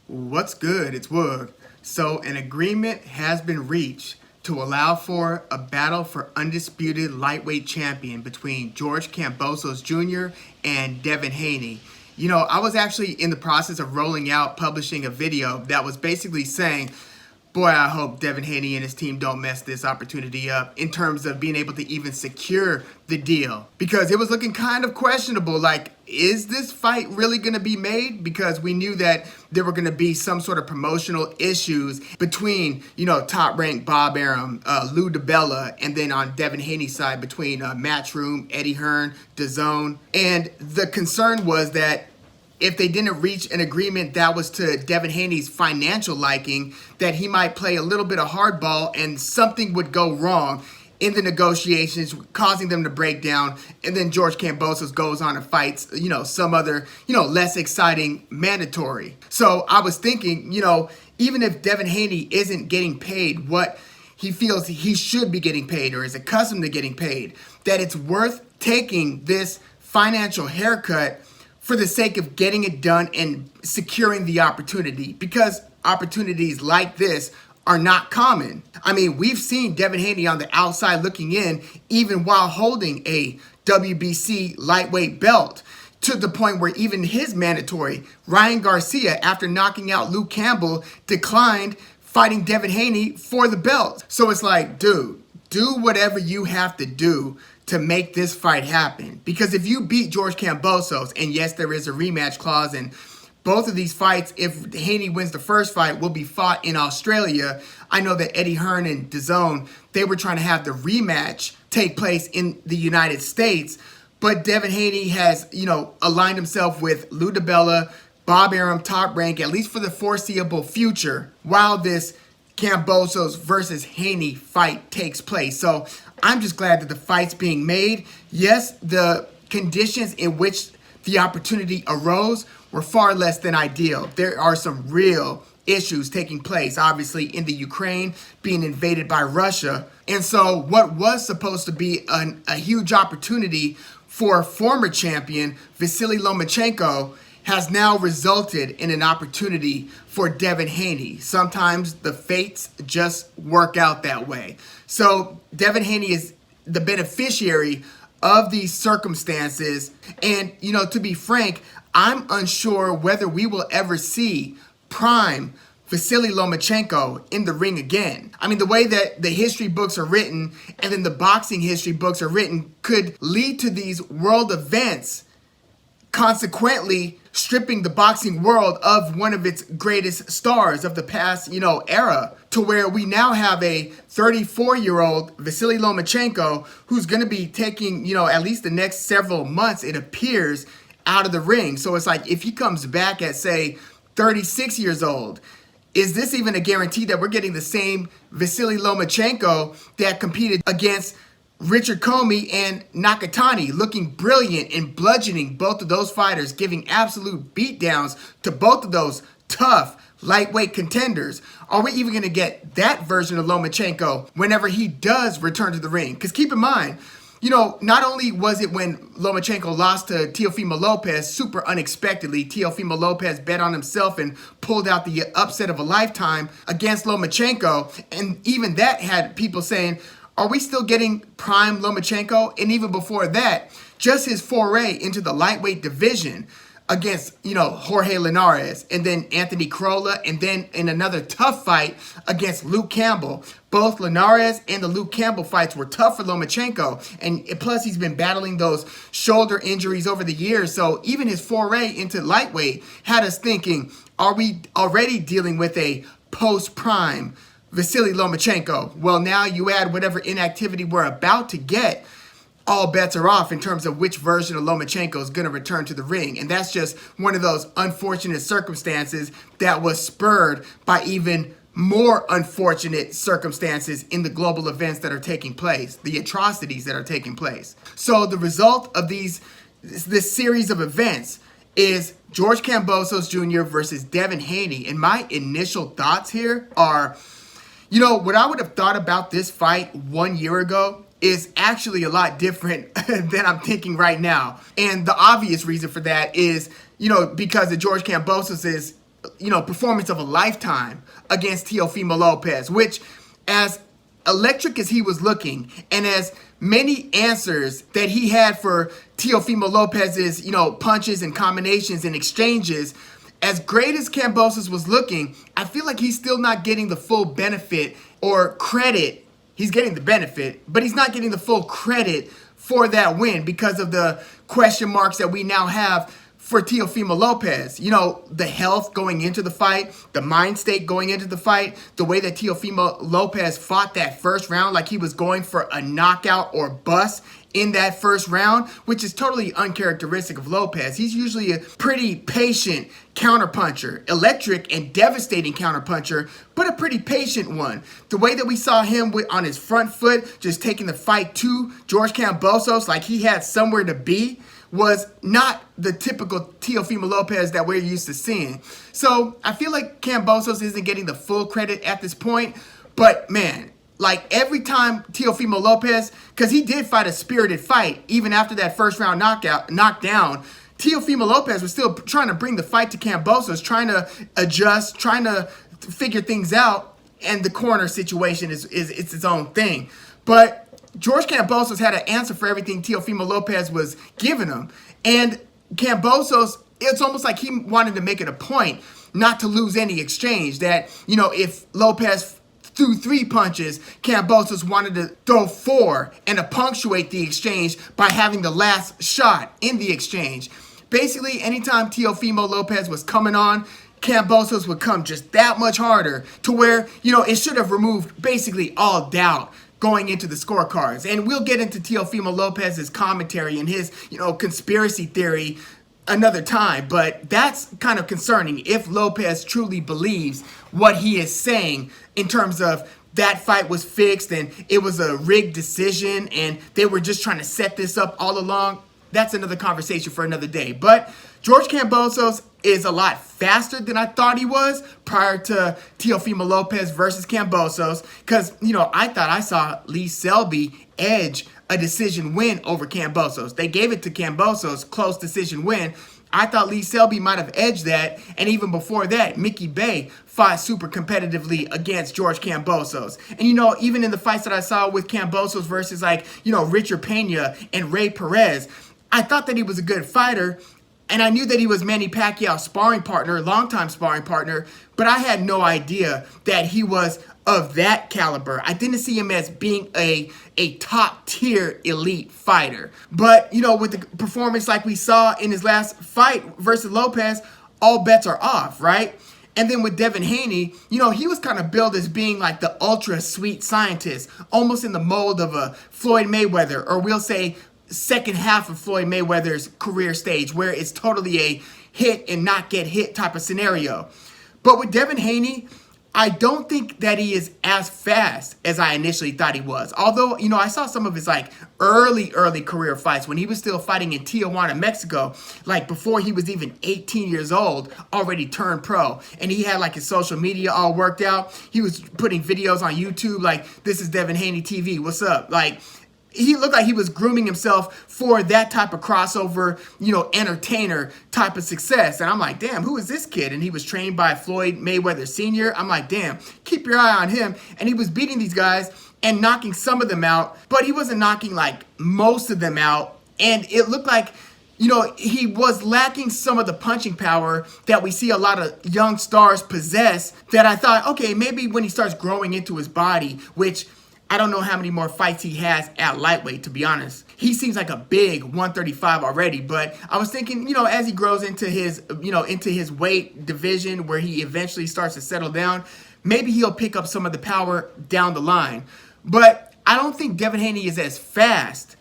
What's good? It's Woog. So an agreement has been reached to allow for a battle for undisputed lightweight champion between George Kambosos Jr. and Devin Haney. I was actually in the process of rolling out, publishing a video that was basically saying, boy, I hope Devin Haney and his team don't mess this opportunity up in terms of being able to even secure the deal. Because it was looking kind of questionable, like, is this fight really going to be made? Because we knew that there were going to be some sort of promotional issues between, top-ranked Bob Arum, Lou DiBella, and then on Devin Haney's side between Matchroom, Eddie Hearn, DAZN. And the concern was that if they didn't reach an agreement that was to Devin Haney's financial liking, that he might play a little bit of hardball and something would go wrong in the negotiations, causing them to break down, and then George Kambosos goes on and fights, some other, less exciting mandatory. So I was thinking, even if Devin Haney isn't getting paid what he feels he should be getting paid or is accustomed to getting paid, that it's worth taking this financial haircut for the sake of getting it done and securing the opportunity, because opportunities like this are not common. I mean, we've seen Devin Haney on the outside looking in, even while holding a WBC lightweight belt, to the point where even his mandatory, Ryan Garcia, after knocking out Luke Campbell, declined fighting Devin Haney for the belt. So it's like, dude, do whatever you have to do to make this fight happen. Because if you beat George Kambosos, and yes, there is a rematch clause, and both of these fights, if Haney wins the first fight, will be fought in Australia. I know that Eddie Hearn and DAZN, they were trying to have the rematch take place in the United States, but Devin Haney has, aligned himself with Lou DiBella, Bob Arum, Top Rank, at least for the foreseeable future, while this Kambosos versus Haney fight takes place. So I'm just glad that the fight's being made. Yes, the conditions in which the opportunity arose were far less than ideal. There are some real issues taking place, obviously, in the Ukraine being invaded by Russia. And so what was supposed to be a huge opportunity for former champion Vasiliy Lomachenko has now resulted in an opportunity for Devin Haney. Sometimes the fates just work out that way. So Devin Haney is the beneficiary of these circumstances. And, to be frank, I'm unsure whether we will ever see prime Vasiliy Lomachenko in the ring again. I mean, the way that the history books are written and then the boxing history books are written could lead to these world events, consequently stripping the boxing world of one of its greatest stars of the past, era, to where we now have a 34-year-old Vasiliy Lomachenko who's going to be taking, at least the next several months, it appears, out of the ring. So it's like, if he comes back at, say, 36 years old, is this even a guarantee that we're getting the same Vasiliy Lomachenko that competed against Richard Comey and Nakatani, looking brilliant and bludgeoning both of those fighters, giving absolute beatdowns to both of those tough lightweight contenders? Are we even going to get that version of Lomachenko whenever he does return to the ring? Because keep in mind, not only was it when Lomachenko lost to Teofimo Lopez super unexpectedly, Teofimo Lopez bet on himself and pulled out the upset of a lifetime against Lomachenko, and even that had people saying, are we still getting prime Lomachenko? And even before that, just his foray into the lightweight division against, Jorge Linares, and then Anthony Crolla, and then in another tough fight against Luke Campbell. Both Linares and the Luke Campbell fights were tough for Lomachenko, and plus he's been battling those shoulder injuries over the years. So even his foray into lightweight had us thinking, are we already dealing with a post-prime Vasiliy Lomachenko? Well, now you add whatever inactivity we're about to get, all bets are off in terms of which version of Lomachenko is going to return to the ring. And that's just one of those unfortunate circumstances that was spurred by even more unfortunate circumstances in the global events that are taking place, the atrocities that are taking place. So the result of this series of events is George Kambosos Jr. versus Devin Haney. And my initial thoughts here are, what I would have thought about this fight 1 year ago is actually a lot different than I'm thinking right now. And the obvious reason for that is, because of George Kambosos' performance of a lifetime against Teofimo Lopez, which, as electric as he was looking and as many answers that he had for Teofimo Lopez's, punches and combinations and exchanges, as great as Kambosos was looking, I feel like he's still not getting the full benefit or credit. He's getting the benefit, but he's not getting the full credit for that win because of the question marks that we now have for Teofimo Lopez. The health going into the fight, the mind state going into the fight, the way that Teofimo Lopez fought that first round like he was going for a knockout or bust in that first round, which is totally uncharacteristic of Lopez. He's usually a pretty patient counterpuncher, electric and devastating counterpuncher, but a pretty patient one. The way that we saw him on his front foot, just taking the fight to George Kambosos like he had somewhere to be, was not the typical Teofimo Lopez that we're used to seeing. So I feel like Kambosos isn't getting the full credit at this point, but man, like every time Teofimo Lopez, because he did fight a spirited fight even after that first round knockdown, Teofimo Lopez was still trying to bring the fight to Kambosos, trying to adjust, trying to figure things out, and the corner situation is its own thing. But George Kambosos had an answer for everything Teofimo Lopez was giving him. And Kambosos, it's almost like he wanted to make it a point not to lose any exchange. That, if Lopez threw 3 punches, Kambosos wanted to throw 4 and to punctuate the exchange by having the last shot in the exchange. Basically, anytime Teofimo Lopez was coming on, Kambosos would come just that much harder to where, it should have removed basically all doubt going into the scorecards. And we'll get into Teofimo Lopez's commentary and his, conspiracy theory another time. But that's kind of concerning if Lopez truly believes what he is saying in terms of that fight was fixed and it was a rigged decision and they were just trying to set this up all along. That's another conversation for another day. But George Kambosos is a lot faster than I thought he was prior to Teofimo Lopez versus Kambosos. Because, I thought I saw Lee Selby edge a decision win over Kambosos. They gave it to Kambosos, close decision win. I thought Lee Selby might have edged that. And even before that, Mickey Bay fought super competitively against George Kambosos. And, even in the fights that I saw with Kambosos versus Richard Pena and Ray Perez, I thought that he was a good fighter, and I knew that he was Manny Pacquiao's sparring partner, longtime sparring partner, but I had no idea that he was of that caliber. I didn't see him as being a top-tier elite fighter. But, with the performance like we saw in his last fight versus Lopez, all bets are off, right? And then with Devin Haney, he was kind of billed as being like the ultra-sweet scientist, almost in the mold of a Floyd Mayweather, or we'll say second half of Floyd Mayweather's career stage, where it's totally a hit and not get hit type of scenario. But with Devin Haney, I don't think that he is as fast as I initially thought he was. Although, I saw some of his early career fights when he was still fighting in Tijuana, Mexico, before he was even 18 years old, already turned pro. And he had his social media all worked out. He was putting videos on YouTube this is Devin Haney TV, what's up? He looked like he was grooming himself for that type of crossover, entertainer type of success. And I'm like, damn, who is this kid? And he was trained by Floyd Mayweather Sr. I'm like, damn, keep your eye on him. And he was beating these guys and knocking some of them out, but he wasn't knocking most of them out. And it looked like, he was lacking some of the punching power that we see a lot of young stars possess, that I thought, okay, maybe when he starts growing into his body, which I don't know how many more fights he has at lightweight, to be honest. He seems like a big 135 already, but I was thinking, as he grows into his, into his weight division where he eventually starts to settle down, maybe he'll pick up some of the power down the line. But I don't think Devin Haney is as fast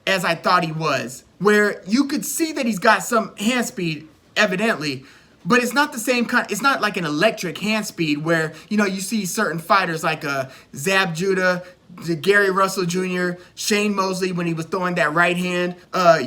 as I thought he was, where you could see that he's got some hand speed, evidently, but it's not the same kind. It's not like an electric hand speed where, you see certain fighters like Zab Judah, Gary Russell Jr., Shane Mosley when he was throwing that right hand,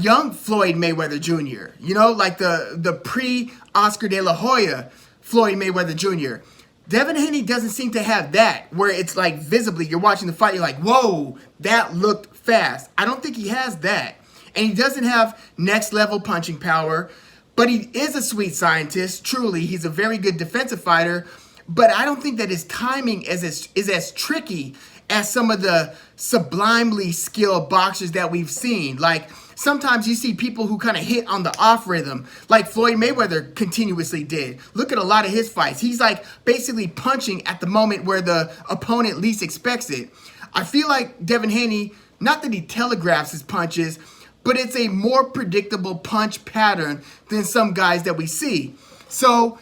young Floyd Mayweather Jr., the pre-Oscar de la Hoya Floyd Mayweather Jr. Devin Haney doesn't seem to have that, where it's visibly, you're watching the fight, you're like, whoa, that looked fast. I don't think he has that. And he doesn't have next level punching power. But he is a sweet scientist, truly. He's a very good defensive fighter. But I don't think that his timing is as tricky as some of the sublimely skilled boxers that we've seen. Like, sometimes you see people who kind of hit on the off rhythm, like Floyd Mayweather continuously did. Look at a lot of his fights. He's like basically punching at the moment where the opponent least expects it. I feel like Devin Haney, not that he telegraphs his punches, but it's a more predictable punch pattern than some guys that we see. So,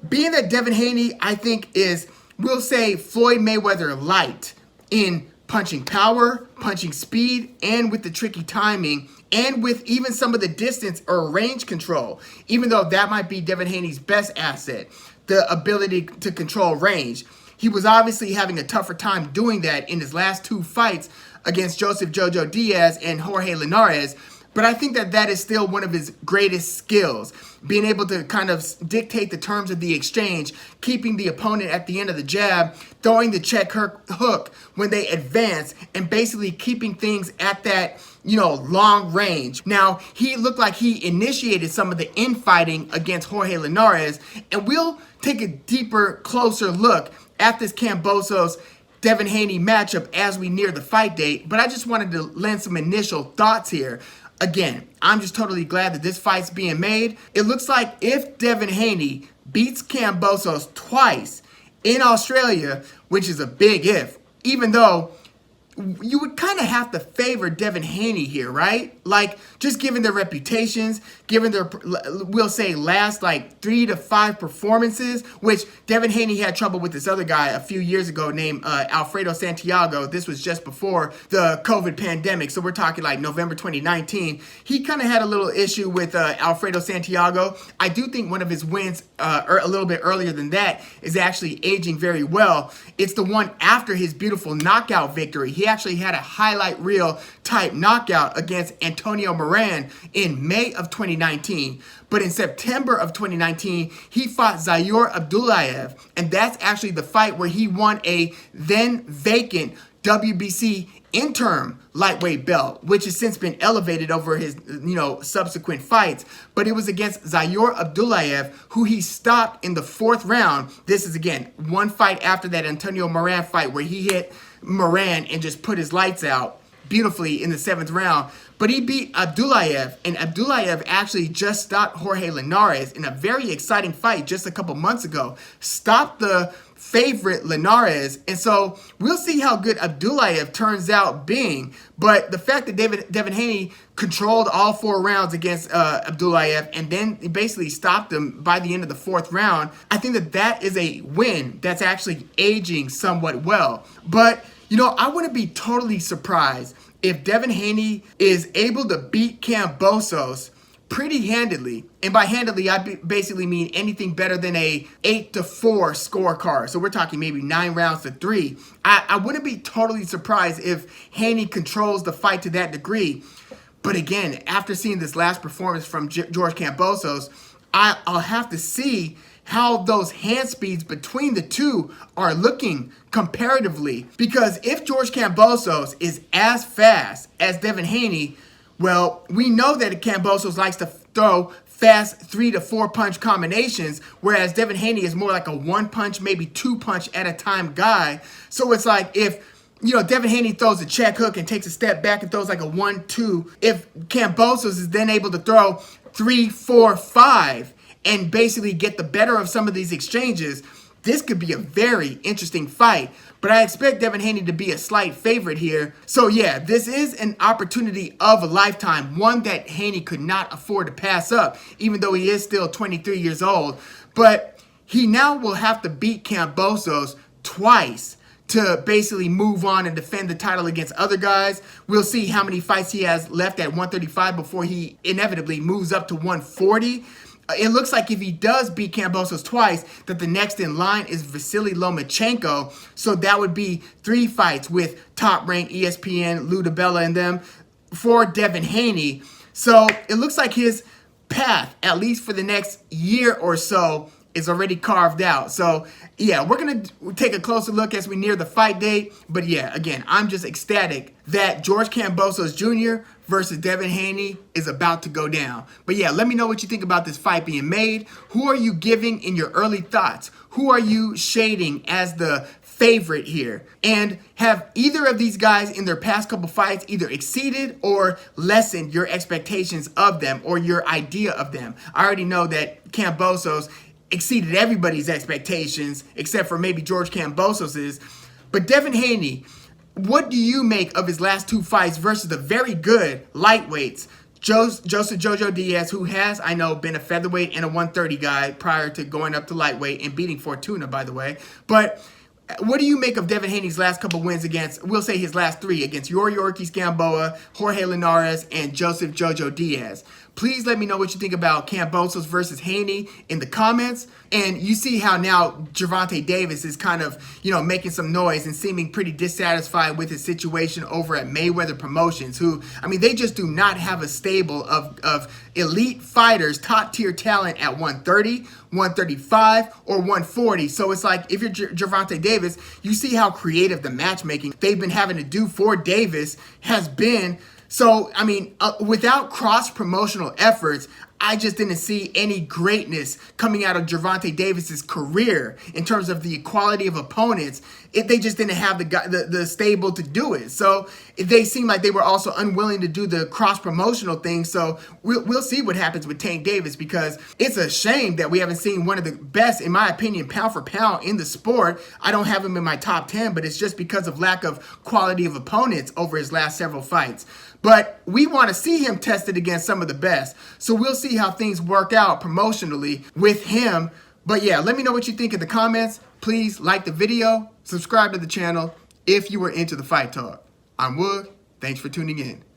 being that Devin Haney, I think, is, we'll say, Floyd Mayweather light in punching power, punching speed, and with the tricky timing, and with even some of the distance or range control, even though that might be Devin Haney's best asset, the ability to control range. He was obviously having a tougher time doing that in his last two fights against Joseph Jojo Diaz and Jorge Linares. But I think that that is still one of his greatest skills, being able to kind of dictate the terms of the exchange, keeping the opponent at the end of the jab, throwing the check hook when they advance, and basically keeping things at that, long range. Now, he looked like he initiated some of the infighting against Jorge Linares, and we'll take a deeper, closer look at this Kambosos Devin Haney matchup as we near the fight date. But I just wanted to lend some initial thoughts here. Again, I'm just totally glad that this fight's being made. It looks like if Devin Haney beats Kambosos twice in Australia, which is a big if, even though you would kind of have to favor Devin Haney here, right? Like, just given their reputations, given their, we'll say, last 3 to 5 performances, which Devin Haney had trouble with this other guy a few years ago named Alfredo Santiago. This was just before the COVID pandemic, so we're talking like November 2019. He kind of had a little issue with Alfredo Santiago. I do think one of his wins a little bit earlier than that is actually aging very well. It's the one after his beautiful knockout victory. He actually had a highlight reel type knockout against Antonio Moran in May of 2019. But in September of 2019, he fought Zayor Abdullayev, and that's actually the fight where he won a then vacant WBC interim lightweight belt, which has since been elevated over his, subsequent fights. But it was against Zayor Abdullayev, who he stopped in the 4th round. This is, again, one fight after that Antonio Moran fight where he hit Moran and just put his lights out beautifully in the 7th round. But he beat Abdullayev, and Abdullayev actually just stopped Jorge Linares in a very exciting fight just a couple months ago. Stopped the favorite Linares, and so we'll see how good Abdullayev turns out being. But the fact that Devin Haney controlled all 4 rounds against Abdullayev and then basically stopped him by the end of the 4th round, I think that that is a win that's actually aging somewhat well. But, I wouldn't be totally surprised if Devin Haney is able to beat Kambosos pretty handedly. And by handedly, I basically mean anything better than a 8-4 scorecard. So we're talking maybe 9 rounds to 3. I wouldn't be totally surprised if Haney controls the fight to that degree. But again, after seeing this last performance from George Kambosos, I'll have to see how those hand speeds between the two are looking comparatively. Because if George Kambosos is as fast as Devin Haney, well, we know that Kambosos likes to throw fast 3 to 4 punch combinations, whereas Devin Haney is more like a 1 punch, maybe 2 punch at a time guy. So it's like if Devin Haney throws a check hook and takes a step back and throws like a 1-2, if Kambosos is then able to throw 3, 4, 5 and basically get the better of some of these exchanges, this could be a very interesting fight. But I expect Devin Haney to be a slight favorite here. So yeah, this is an opportunity of a lifetime, one that Haney could not afford to pass up, even though he is still 23 years old. But he now will have to beat Kambosos twice to basically move on and defend the title against other guys. We'll see how many fights he has left at 135 before he inevitably moves up to 140. It looks like if he does beat Kambosos twice, that the next in line is Vasiliy Lomachenko. So that would be 3 fights with top-ranked ESPN, Lou DiBella, and them for Devin Haney. So it looks like his path, at least for the next year or so, is already carved out. So yeah, we're gonna take a closer look as we near the fight date. But yeah, again, I'm just ecstatic that George Kambosos Jr. versus Devin Haney is about to go down. But yeah, let me know what you think about this fight being made. Who are you giving in your early thoughts? Who are you shading as the favorite here? And have either of these guys in their past couple fights either exceeded or lessened your expectations of them or your idea of them? I already know that Kambosos exceeded everybody's expectations except for maybe George Kambosos's. But Devin Haney, what do you make of his last two fights versus the very good lightweights? Joseph Jojo Diaz, who has, I know, been a featherweight and a 130 guy prior to going up to lightweight and beating Fortuna, by the way. But what do you make of Devin Haney's last couple wins against, we'll say his last three, against Yuriorkis Gamboa, Jorge Linares, and Joseph Jojo Diaz? Please let me know what you think about Kambosos versus Haney in the comments. And you see how now Gervonta Davis is kind of, making some noise and seeming pretty dissatisfied with his situation over at Mayweather Promotions, who, they just do not have a stable of elite fighters, top tier talent at 130, 135, or 140. So it's like, if you're Gervonta Davis, you see how creative the matchmaking they've been having to do for Davis has been. So, without cross-promotional efforts, I just didn't see any greatness coming out of Gervonta Davis's career in terms of the quality of opponents. They just didn't have the stable to do it. So they seemed like they were also unwilling to do the cross-promotional thing. So we'll see what happens with Tank Davis, because it's a shame that we haven't seen one of the best, in my opinion, pound for pound in the sport. I don't have him in my top 10, but it's just because of lack of quality of opponents over his last several fights. But we want to see him tested against some of the best. So we'll see how things work out promotionally with him. But yeah, let me know what you think in the comments. Please like the video, subscribe to the channel if you were into the fight talk. I'm Woog. Thanks for tuning in.